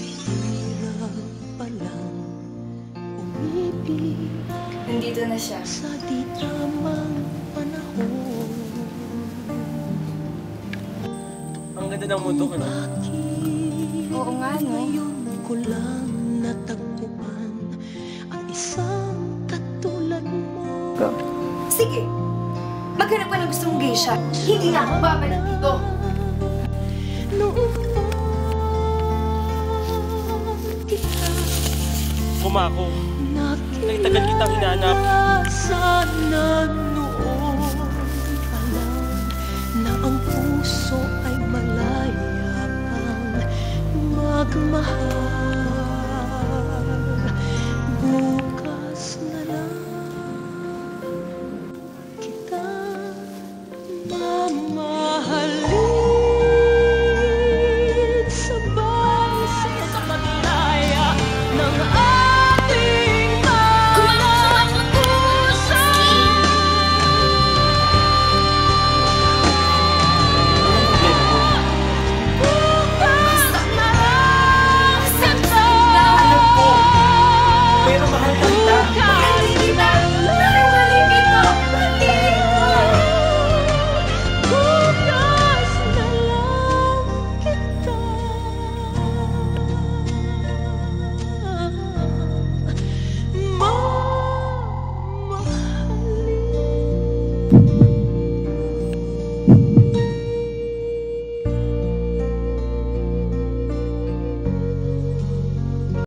Hirap palang umibig. Nandito na siya. Sa di tamang panahon. Ang ganda ng mundo ko, no? Oo nga, no? Ngayon ko lang natagpuan ang isang katulad mo. Sige! Maghanap ka ng gusto mong geisha. Hindi na ako babalik dito. Noong kita Kumako. Tagal kitang hinanap. sana noon alam na ang puso ay malaya pang magmahal.